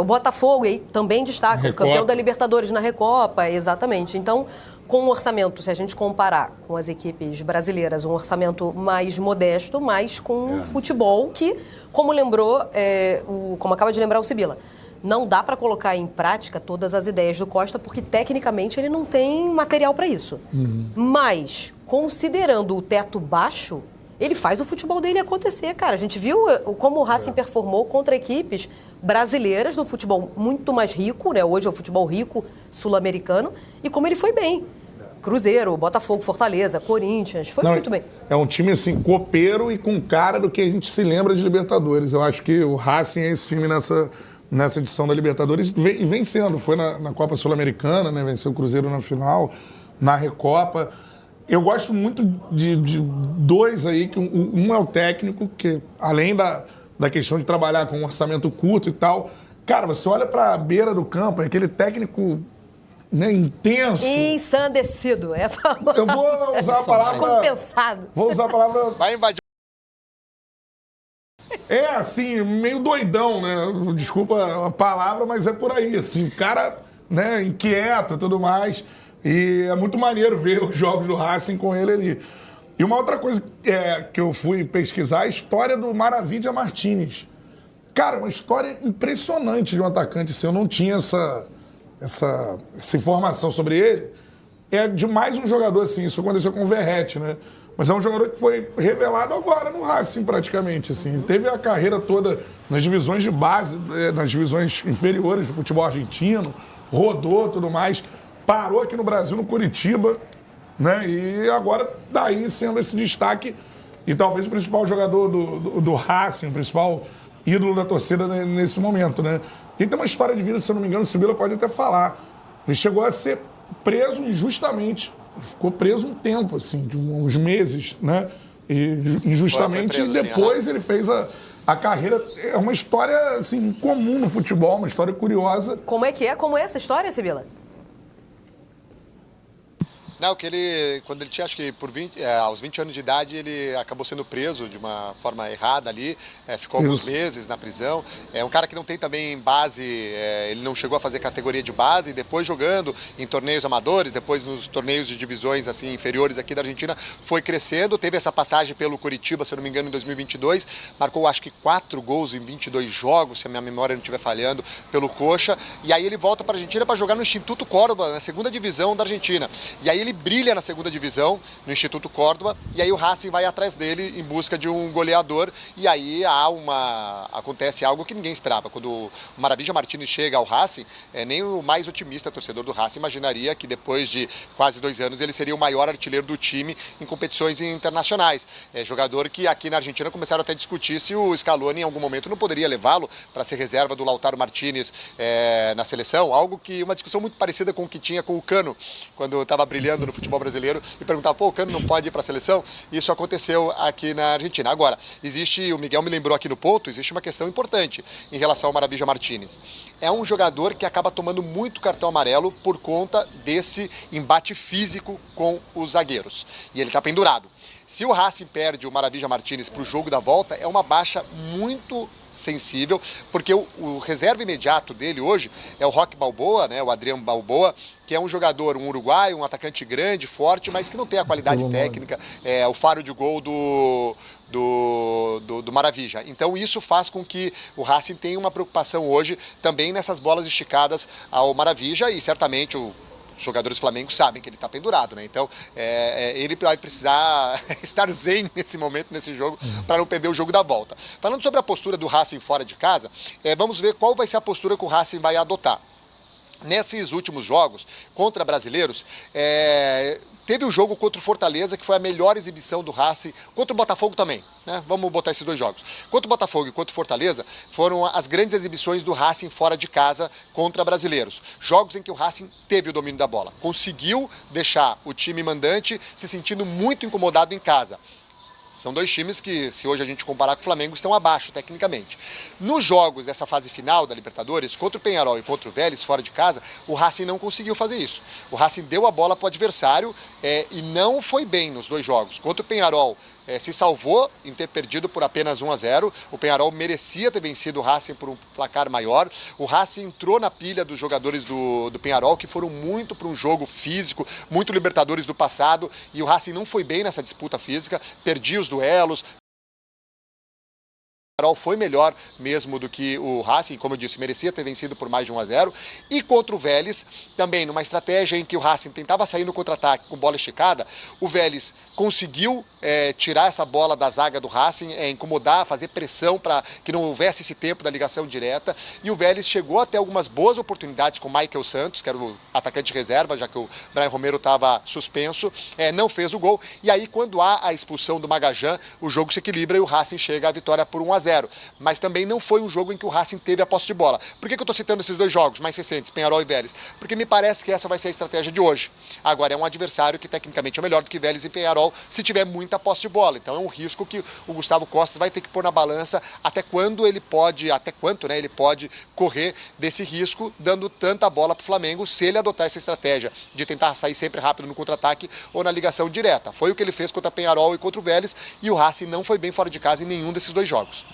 o Botafogo, e aí também destacam o campeão da Libertadores na Recopa, exatamente. Então, com um orçamento, se a gente comparar com as equipes brasileiras, um orçamento mais modesto, mas com futebol que, como como acaba de lembrar o Sibila, não dá para colocar em prática todas as ideias do Costa, porque tecnicamente ele não tem material para isso. Mas, considerando o teto baixo, ele faz o futebol dele acontecer, cara. A gente viu como o Racing performou contra equipes brasileiras no futebol muito mais rico, né? Hoje é o futebol rico sul-americano, e como ele foi bem. Cruzeiro, Botafogo, Fortaleza, Corinthians, muito bem. É um time, assim, copeiro e com cara do que a gente se lembra de Libertadores. Eu acho que o Racing é esse time nessa edição da Libertadores e vencendo. Foi na Copa Sul-Americana, né? Venceu o Cruzeiro na final, na Recopa. Eu gosto muito de dois aí, que um é o técnico, que além da questão de trabalhar com um orçamento curto e tal, cara, você olha para a beira do campo, é aquele técnico, né, intenso. Ensandecido. Eu vou usar a palavra... Compensado. Vou usar a palavra... Vai invadir. Assim, meio doidão, né? Desculpa a palavra, mas é por aí, assim. O cara, né, inquieto e tudo mais. E é muito maneiro ver os jogos do Racing com ele ali. E uma outra coisa que eu fui pesquisar, a história do Maravilha Martínez. Cara, uma história impressionante de um atacante. Assim, eu não tinha essa informação sobre ele. É de mais um jogador, assim, isso aconteceu com o Verratti, né? Mas é um jogador que foi revelado agora no Racing, praticamente. Assim. Ele teve a carreira toda nas divisões de base, nas divisões inferiores do futebol argentino, rodou tudo mais, parou aqui no Brasil, no Curitiba, né? E agora, daí, sendo esse destaque, e talvez o principal jogador do Racing, o principal ídolo da torcida nesse momento, né? E tem uma história de vida, se eu não me engano, o Sibila pode até falar. Ele chegou a ser preso injustamente. Ficou preso um tempo, assim, de uns meses, né? E injustamente, preso, e depois ele fez a carreira. É uma história, assim, comum no futebol, uma história curiosa. Como é que é? Como é essa história, Sibila? Não, que ele, quando ele tinha, acho que aos 20 anos de idade, ele acabou sendo preso de uma forma errada ali, ficou alguns meses na prisão. É um cara que não tem também base, ele não chegou a fazer categoria de base, e depois jogando em torneios amadores, depois nos torneios de divisões assim inferiores aqui da Argentina, foi crescendo, teve essa passagem pelo Curitiba, se eu não me engano, em 2022, marcou acho que 4 gols em 22 jogos, se a minha memória não estiver falhando, pelo Coxa, e aí ele volta para a Argentina para jogar no Instituto Córdoba, na segunda divisão da Argentina. E aí ele brilha na segunda divisão, no Instituto Córdoba, e aí o Racing vai atrás dele em busca de um goleador, e aí acontece algo que ninguém esperava. Quando o Maravilha Martínez chega ao Racing, nem o mais otimista torcedor do Racing imaginaria que depois de quase 2 anos ele seria o maior artilheiro do time em competições internacionais. Jogador que aqui na Argentina começaram até a discutir se o Scaloni em algum momento não poderia levá-lo para ser reserva do Lautaro Martínez na seleção, uma discussão muito parecida com o que tinha com o Cano, quando estava brilhando chegando no futebol brasileiro e perguntar, pô, o Cano não pode ir para a seleção? Isso aconteceu aqui na Argentina. Agora, o Miguel me lembrou aqui no ponto, existe uma questão importante em relação ao Maravilla Martínez. É um jogador que acaba tomando muito cartão amarelo por conta desse embate físico com os zagueiros. E ele está pendurado. Se o Racing perde o Maravilla Martínez para o jogo da volta, é uma baixa muito sensível, porque o reserva imediato dele hoje é o Roque Balboa, né, o Adriano Balboa, que é um jogador, um uruguaio, um atacante grande, forte, mas que não tem a qualidade técnica, o faro de gol do Maravilla. Então isso faz com que o Racing tenha uma preocupação hoje também nessas bolas esticadas ao Maravilla e certamente os jogadores do Flamengo sabem que ele está pendurado, né? Então ele vai precisar estar zen nesse momento, nesse jogo, para não perder o jogo da volta. Falando sobre a postura do Racing fora de casa, vamos ver qual vai ser a postura que o Racing vai adotar. Nesses últimos jogos contra brasileiros, teve o jogo contra o Fortaleza, que foi a melhor exibição do Racing, contra o Botafogo também, né? Vamos botar esses dois jogos. Contra o Botafogo e contra o Fortaleza, foram as grandes exibições do Racing fora de casa contra brasileiros. Jogos em que o Racing teve o domínio da bola. Conseguiu deixar o time mandante se sentindo muito incomodado em casa. São dois times que, se hoje a gente comparar com o Flamengo, estão abaixo tecnicamente. Nos jogos dessa fase final da Libertadores, contra o Peñarol e contra o Vélez, fora de casa, o Racing não conseguiu fazer isso. O Racing deu a bola para o adversário e não foi bem nos dois jogos. Contra o Peñarol, se salvou em ter perdido por apenas 1-0. O Peñarol merecia ter vencido o Racing por um placar maior. O Racing entrou na pilha dos jogadores do Peñarol, que foram muito para um jogo físico, muito Libertadores do passado, e o Racing não foi bem nessa disputa física, perdia os duelos. O Peñarol foi melhor mesmo do que o Racing, como eu disse, merecia ter vencido por mais de 1-0. E contra o Vélez, também numa estratégia em que o Racing tentava sair no contra-ataque com bola esticada, o Vélez conseguiu tirar essa bola da zaga do Racing, incomodar, fazer pressão para que não houvesse esse tempo da ligação direta. E o Vélez chegou até algumas boas oportunidades com o Michael Santos, que era o atacante reserva, já que o Brian Romero estava suspenso, não fez o gol. E aí, quando há a expulsão do Magajan, o jogo se equilibra e o Racing chega à vitória por 1-0. Mas também não foi um jogo em que o Racing teve a posse de bola. Por que eu estou citando esses dois jogos mais recentes, Peñarol e Vélez? Porque me parece que essa vai ser a estratégia de hoje. Agora, é um adversário que tecnicamente é melhor do que Vélez e Peñarol se tiver muita posse de bola. Então é um risco que o Gustavo Costa vai ter que pôr na balança até quanto ele pode correr desse risco, dando tanta bola para o Flamengo, se ele adotar essa estratégia de tentar sair sempre rápido no contra-ataque ou na ligação direta. Foi o que ele fez contra Peñarol e contra o Vélez, e o Racing não foi bem fora de casa em nenhum desses dois jogos.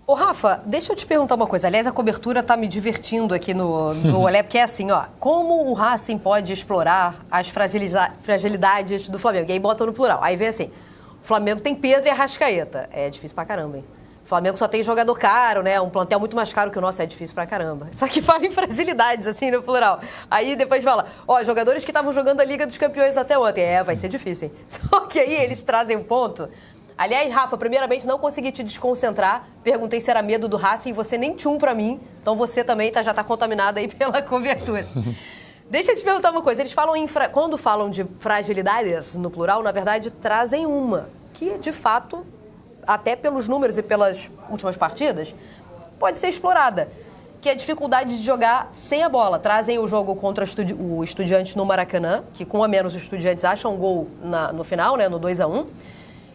Ô, Rafa, deixa eu te perguntar uma coisa. Aliás, a cobertura tá me divertindo aqui no Olé, porque é assim, ó. Como o Racing pode explorar as fragilidades do Flamengo? E aí bota no plural. Aí vem assim, o Flamengo tem Pedro e Arrascaeta. É difícil pra caramba, hein? O Flamengo só tem jogador caro, né? Um plantel muito mais caro que o nosso, é difícil pra caramba. Só que fala em fragilidades, assim, no plural. Aí depois fala, ó, jogadores que estavam jogando a Liga dos Campeões até ontem. Vai ser difícil, hein? Só que aí eles trazem um ponto. Aliás, Rafa, primeiramente, não consegui te desconcentrar. Perguntei se era medo do Racing e você nem tchum pra mim. Então você também já tá contaminado aí pela cobertura. Deixa eu te perguntar uma coisa. Eles falam quando falam de fragilidades, no plural, na verdade, trazem uma. Que, de fato, até pelos números e pelas últimas partidas, pode ser explorada. Que é a dificuldade de jogar sem a bola. Trazem o jogo contra o Estudiantes no Maracanã, que com a menos os Estudiantes acham um gol no final, né, no 2-1.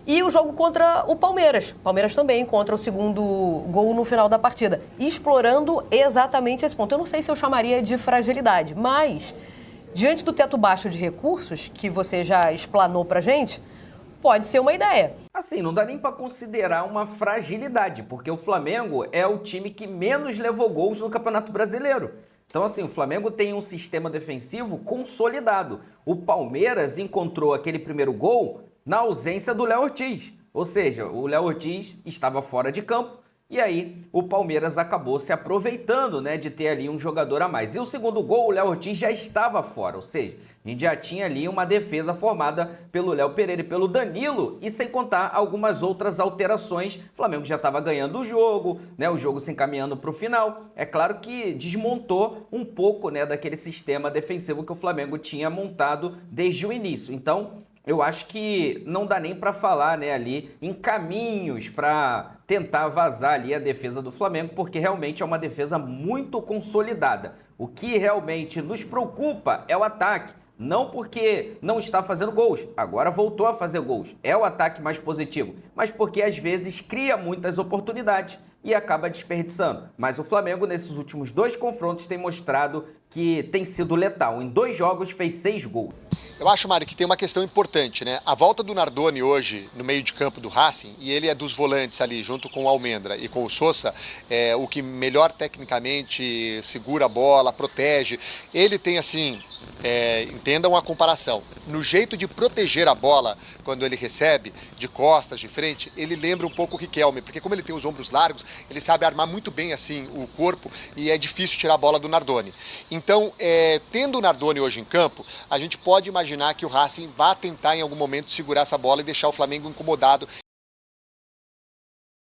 E o jogo contra o Palmeiras. Palmeiras também contra o segundo gol no final da partida. Explorando exatamente esse ponto. Eu não sei se eu chamaria de fragilidade, mas diante do teto baixo de recursos, que você já explanou pra gente, pode ser uma ideia. Assim, não dá nem para considerar uma fragilidade, porque o Flamengo é o time que menos levou gols no Campeonato Brasileiro. Então, assim, o Flamengo tem um sistema defensivo consolidado. O Palmeiras encontrou aquele primeiro gol na ausência do Léo Ortiz. Ou seja, o Léo Ortiz estava fora de campo e aí o Palmeiras acabou se aproveitando, né, de ter ali um jogador a mais. E o segundo gol, o Léo Ortiz já estava fora, ou seja, a gente já tinha ali uma defesa formada pelo Léo Pereira e pelo Danilo, e sem contar algumas outras alterações. O Flamengo já estava ganhando o jogo, né, o jogo se encaminhando para o final. É claro que desmontou um pouco, né, daquele sistema defensivo que o Flamengo tinha montado desde o início. Então, eu acho que não dá nem para falar, né, ali em caminhos para tentar vazar ali a defesa do Flamengo, porque realmente é uma defesa muito consolidada. O que realmente nos preocupa é o ataque. Não porque não está fazendo gols, agora voltou a fazer gols, é o ataque mais positivo, mas porque às vezes cria muitas oportunidades e acaba desperdiçando. Mas o Flamengo, nesses últimos 2 confrontos, tem mostrado que tem sido letal. Em 2 jogos, fez 6 gols. Eu acho, Mário, que tem uma questão importante, né? A volta do Nardoni hoje no meio de campo do Racing, e ele é dos volantes ali, junto com o Almendra e com o Sousa, é o que melhor tecnicamente segura a bola, protege. Ele tem, assim, entendam a comparação, no jeito de proteger a bola quando ele recebe, de costas, de frente, ele lembra um pouco o Riquelme, porque como ele tem os ombros largos, ele sabe armar muito bem assim o corpo e é difícil tirar a bola do Nardoni. Então, tendo o Nardoni hoje em campo, a gente pode imaginar que o Racing vá tentar em algum momento segurar essa bola e deixar o Flamengo incomodado.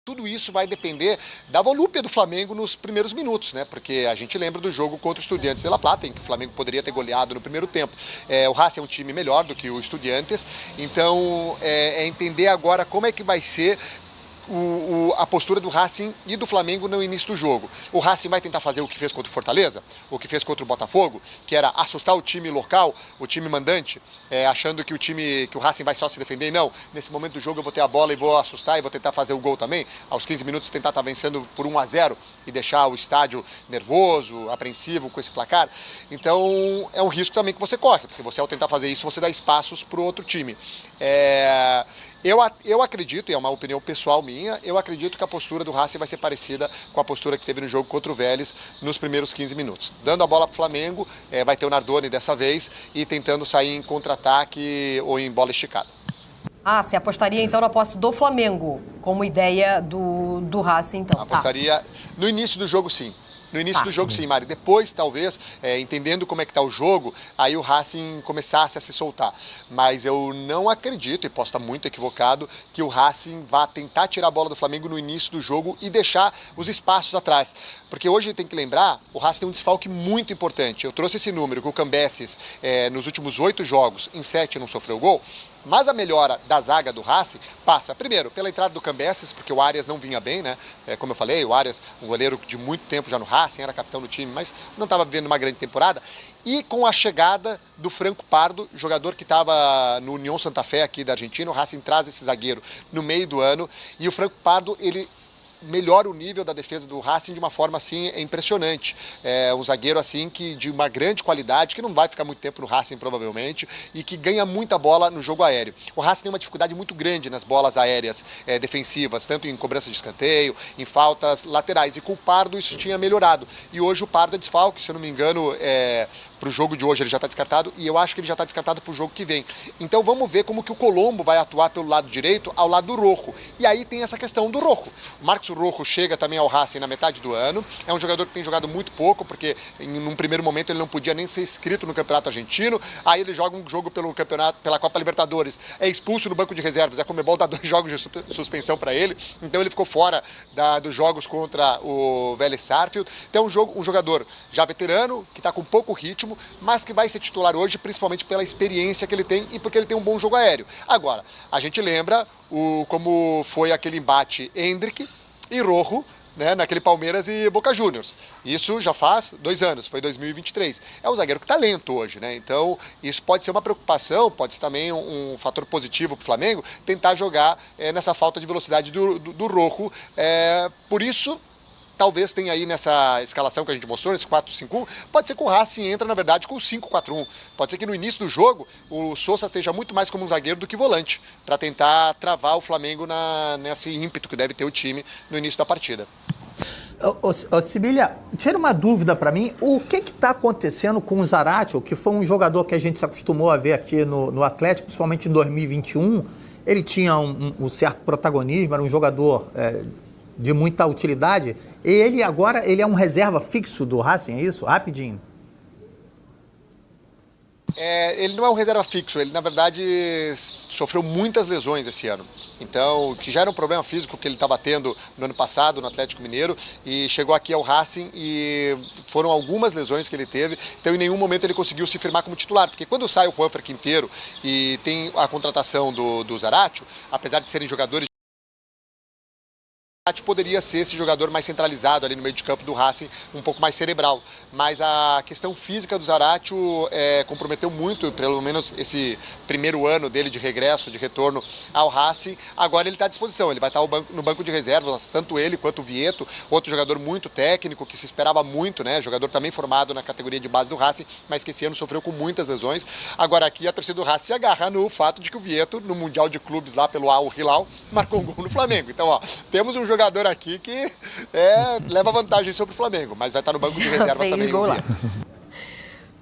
Tudo isso vai depender da volúpia do Flamengo nos primeiros minutos, né? Porque a gente lembra do jogo contra o Estudiantes de La Plata, em que o Flamengo poderia ter goleado no primeiro tempo. O Racing é um time melhor do que o Estudiantes, então é entender agora como é que vai ser a postura do Racing e do Flamengo no início do jogo. O Racing vai tentar fazer o que fez contra o Fortaleza, o que fez contra o Botafogo, que era assustar o time local, o time mandante, achando que o Racing vai só se defender. Não, nesse momento do jogo eu vou ter a bola e vou assustar e vou tentar fazer o gol também. Aos 15 minutos tentar estar vencendo por 1-0 e deixar o estádio nervoso, apreensivo com esse placar. Então é um risco também que você corre, porque você ao tentar fazer isso você dá espaços para o outro time. Eu acredito, e é uma opinião pessoal minha, eu acredito que a postura do Racing vai ser parecida com a postura que teve no jogo contra o Vélez nos primeiros 15 minutos. Dando a bola para o Flamengo, vai ter o Nardoni dessa vez e tentando sair em contra-ataque ou em bola esticada. Você apostaria então na posse do Flamengo como ideia do Racing, então? Apostaria no início do jogo, sim. No início do jogo, sim, Mari. Depois, talvez, entendendo como é que está o jogo, aí o Racing começasse a se soltar. Mas eu não acredito, e posso estar muito equivocado, que o Racing vá tentar tirar a bola do Flamengo no início do jogo e deixar os espaços atrás. Porque hoje tem que lembrar, o Racing tem um desfalque muito importante. Eu trouxe esse número, que o Cambeses, nos últimos 8 jogos, em 7 não sofreu gol. Mas a melhora da zaga do Racing passa, primeiro, pela entrada do Cambeses, porque o Arias não vinha bem, né? Como eu falei, o Arias, um goleiro de muito tempo já no Racing, era capitão do time, mas não estava vivendo uma grande temporada. E com a chegada do Franco Pardo, jogador que estava no União Santa Fé aqui da Argentina, o Racing traz esse zagueiro no meio do ano. E o Franco Pardo, ele melhora o nível da defesa do Racing de uma forma assim impressionante. Um zagueiro assim que de uma grande qualidade, que não vai ficar muito tempo no Racing provavelmente e que ganha muita bola no jogo aéreo. O Racing tem uma dificuldade muito grande nas bolas aéreas defensivas, tanto em cobrança de escanteio, em faltas laterais. E com o Pardo isso tinha melhorado. E hoje o Pardo é desfalque, se eu não me engano, para o jogo de hoje ele já está descartado e eu acho que ele já está descartado para o jogo que vem. Então vamos ver como que o Colombo vai atuar pelo lado direito ao lado do Rojo. E aí tem essa questão do Rojo. O Marcos Rojo chega também ao Racing na metade do ano. É um jogador que tem jogado muito pouco, porque num primeiro momento ele não podia nem ser inscrito no Campeonato Argentino. Aí ele joga um jogo pelo campeonato, pela Copa Libertadores. É expulso no banco de reservas. A Conmebol dá 2 jogos de suspensão para ele. Então ele ficou fora dos jogos contra o Vélez Sarsfield. Então um jogador já veterano, que está com pouco ritmo, mas que vai ser titular hoje, principalmente pela experiência que ele tem e porque ele tem um bom jogo aéreo. Agora, a gente lembra como foi aquele embate Endrick e Rojo, né, naquele Palmeiras e Boca Juniors. Isso já faz 2 anos, foi 2023. É um zagueiro que está lento hoje, né? Então, isso pode ser uma preocupação, pode ser também um fator positivo para o Flamengo, tentar jogar nessa falta de velocidade do Rojo. Por isso, talvez tenha aí nessa escalação que a gente mostrou, nesse 4-5-1, pode ser que o Racing entra, na verdade, com o 5-4-1. Pode ser que no início do jogo o Sousa esteja muito mais como um zagueiro do que volante, para tentar travar o Flamengo nesse ímpeto que deve ter o time no início da partida. Sibília, tira uma dúvida para mim, o que está acontecendo com o Zaratio, que foi um jogador que a gente se acostumou a ver aqui no Atlético, principalmente em 2021, ele tinha um certo protagonismo, era um jogador de muita utilidade, e ele agora é um reserva fixo do Racing, é isso? Rapidinho. Ele não é um reserva fixo, ele na verdade sofreu muitas lesões esse ano. Então, que já era um problema físico que ele estava tendo no ano passado no Atlético Mineiro e chegou aqui ao Racing e foram algumas lesões que ele teve. Então, em nenhum momento ele conseguiu se firmar como titular, porque quando sai o Juanfer Quinteiro e tem a contratação do Zaratio, apesar de serem jogadores poderia ser esse jogador mais centralizado ali no meio de campo do Racing, um pouco mais cerebral. Mas a questão física do Zaratio comprometeu muito, pelo menos esse primeiro ano dele de regresso, de retorno ao Racing. Agora ele está à disposição, ele vai estar no banco de reservas, tanto ele quanto o Vieto, outro jogador muito técnico, que se esperava muito, né? Jogador também formado na categoria de base do Racing, mas que esse ano sofreu com muitas lesões. Agora aqui a torcida do Racing se agarra no fato de que o Vieto, no Mundial de Clubes lá pelo Al Hilal, marcou um gol no Flamengo. Então, ó, temos um jogador aqui que leva vantagem sobre o Flamengo, mas vai estar no banco de reservas também.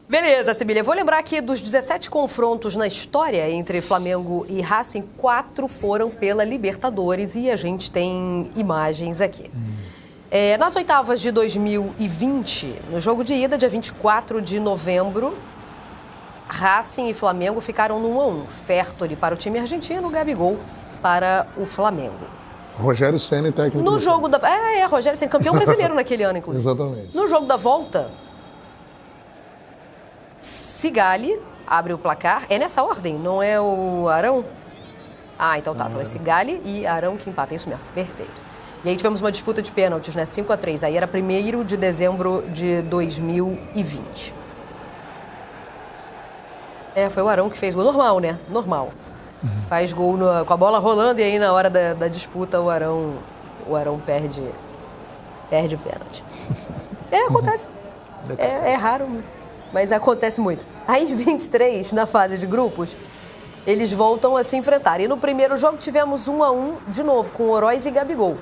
Beleza, Sibília. Eu vou lembrar aqui dos 17 confrontos na história entre Flamengo e Racing, 4 foram pela Libertadores e a gente tem imagens aqui. Nas oitavas de 2020, no jogo de ida, dia 24 de novembro, Racing e Flamengo ficaram no 1-1. Fertoli para o time argentino, Gabigol para o Flamengo. Rogério Ceni, técnico. No jogo da... Rogério Ceni, campeão brasileiro naquele ano, inclusive. Exatamente. No jogo da volta, Sigali abre o placar. É nessa ordem, não é o Arão? Então tá. Então é Sigali e Arão que empatam. É isso mesmo, perfeito. E aí tivemos uma disputa de pênaltis, né? 5-3. Aí era 1º de dezembro de 2020. Foi o Arão que fez gol. Normal, né? Normal. Faz gol com a bola rolando e aí na hora da disputa o Arão perde pênalti. Acontece. É raro, mas acontece muito. Aí em 23, na fase de grupos, eles voltam a se enfrentar. E no primeiro jogo tivemos 1-1 de novo, com Oroz e Gabigol.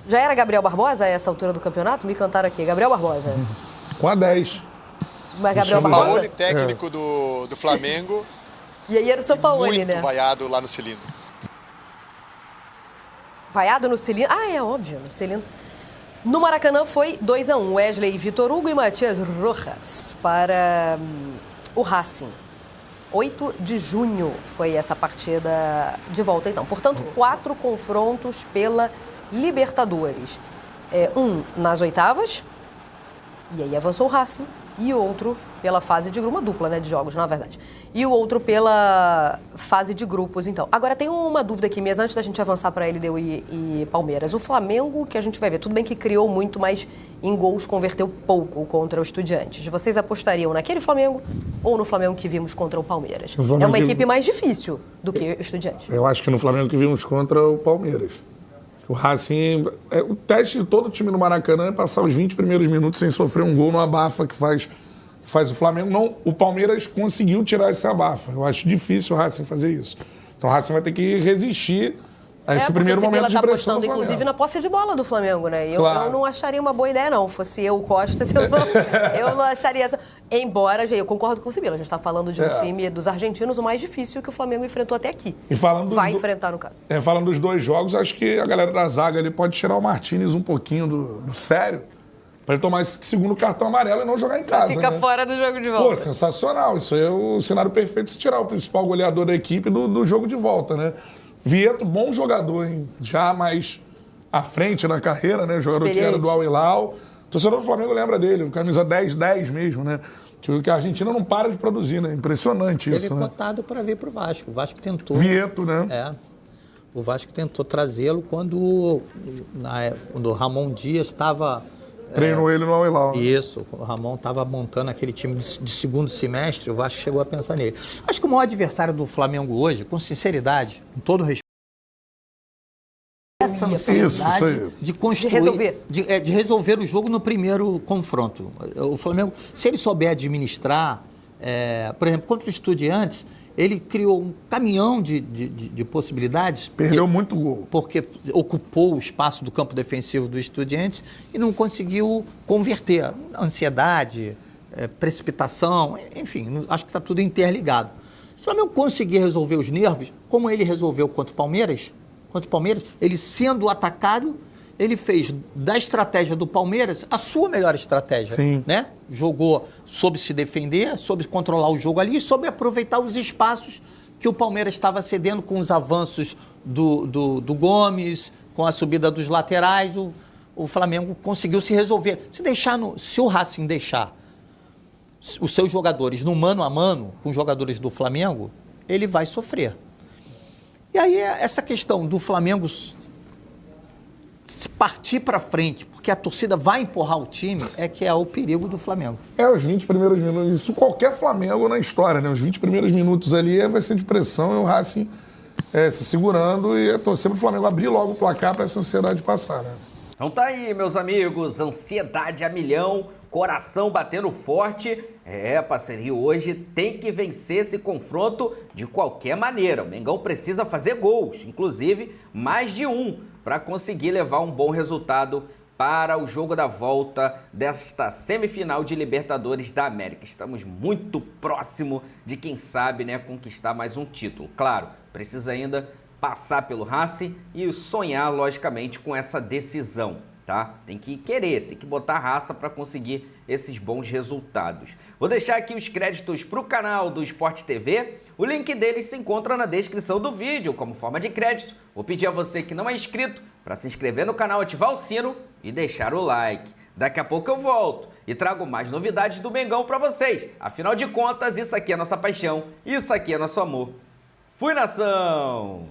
Já era Gabriel Barbosa a essa altura do campeonato? Me cantaram aqui. Gabriel Barbosa. Com a 10. Mas Gabriel Barbosa? Sampaoli, técnico do Flamengo. E aí era o Sampaoli, muito né? Muito vaiado lá no cilindro. Vaiado no cilindro? É óbvio, no cilindro. No Maracanã foi 2-1. Wesley, Vitor Hugo e Matias Rojas para o Racing. 8 de junho foi essa partida de volta, então. Portanto, 4 confrontos pela Libertadores. Um nas oitavas, e aí avançou o Racing, e outro pela fase de grupo, uma dupla, né, de jogos, na verdade. E o outro pela fase de grupos, então. Agora, tem uma dúvida aqui mesmo, antes da gente avançar para LDU e Palmeiras. O Flamengo, que a gente vai ver, tudo bem que criou muito, mas em gols converteu pouco contra o Estudiantes. Vocês apostariam naquele Flamengo ou no Flamengo que vimos contra o Palmeiras? É uma equipe mais difícil do que o Estudiantes. Eu acho que no Flamengo que vimos contra o Palmeiras. O Racing... o teste de todo time no Maracanã é passar os 20 primeiros minutos sem sofrer um gol no abafa que faz o Flamengo. Não, o Palmeiras conseguiu tirar esse abafa. Eu acho difícil o Racing fazer isso. Então o Racing vai ter que resistir a esse primeiro momento de pressão do Flamengo. Apostando, inclusive, na posse de bola do Flamengo, né? Eu não acharia uma boa ideia, não. Fosse eu, Costa, eu não acharia essa... Embora, eu concordo com o Sibila, a gente está falando de um time dos argentinos, o mais difícil que o Flamengo enfrentou até aqui. E vai enfrentar, no caso. Falando dos dois jogos, acho que a galera da zaga ali pode tirar o Martínez um pouquinho do sério, para ele tomar esse segundo cartão amarelo e não jogar em casa. Fica fora do jogo de volta. Sensacional. Isso é o cenário perfeito se tirar o principal goleador da equipe do jogo de volta, né? Vieto, bom jogador, hein? Já mais à frente na carreira, né? Jogador que era do Al Hilal. O torcedor do Flamengo lembra dele, o camisa 10-10 mesmo, né? Que a Argentina não para de produzir, né? Impressionante isso, né? Ele cotado para vir para o Vasco. O Vasco tentou. Vieto, né? O Vasco tentou trazê-lo quando o Ramon Dias estava... Treinou ele no Al Hilal. Isso, o Ramon estava montando aquele time de segundo semestre, o Vasco chegou a pensar nele. Acho que o maior adversário do Flamengo hoje, com sinceridade, com todo respeito, essa ansiedade de construir, de resolver o jogo no primeiro confronto. O Flamengo, se ele souber administrar, por exemplo, contra o Estudiantes, ele criou um caminhão de possibilidades. Perdeu muito gol. Porque ocupou o espaço do campo defensivo do Estudiantes e não conseguiu converter. Ansiedade, precipitação, enfim, acho que está tudo interligado. Se o Flamengo conseguir resolver os nervos, como ele resolveu contra o Palmeiras, ele sendo atacado, ele fez da estratégia do Palmeiras a sua melhor estratégia. Sim. Né? Jogou, soube se defender, soube controlar o jogo ali, soube aproveitar os espaços que o Palmeiras estava cedendo com os avanços do Gomes, com a subida dos laterais. O Flamengo conseguiu se resolver. Se o Racing deixar os seus jogadores no mano a mano com os jogadores do Flamengo, ele vai sofrer. E aí essa questão do Flamengo partir para frente, porque a torcida vai empurrar o time, é que é o perigo do Flamengo. Os 20 primeiros minutos, isso qualquer Flamengo na história, né? Os 20 primeiros minutos ali vai ser de pressão, e o Racing se segurando e torcer pro Flamengo abrir logo o placar para essa ansiedade passar, né? Então tá aí, meus amigos, ansiedade a milhão, coração batendo forte. Parceria, hoje tem que vencer esse confronto de qualquer maneira. O Mengão precisa fazer gols, inclusive mais de um, para conseguir levar um bom resultado para o jogo da volta desta semifinal de Libertadores da América. Estamos muito próximo de, quem sabe, né, conquistar mais um título. Claro, precisa ainda passar pelo Racing e sonhar, logicamente, com essa decisão, tá? Tem que querer, tem que botar raça para conseguir esses bons resultados. Vou deixar aqui os créditos para o canal do Sport TV. O link deles se encontra na descrição do vídeo, como forma de crédito. Vou pedir a você que não é inscrito para se inscrever no canal, ativar o sino e deixar o like. Daqui a pouco eu volto e trago mais novidades do Mengão para vocês. Afinal de contas, isso aqui é nossa paixão, isso aqui é nosso amor. Fui, nação!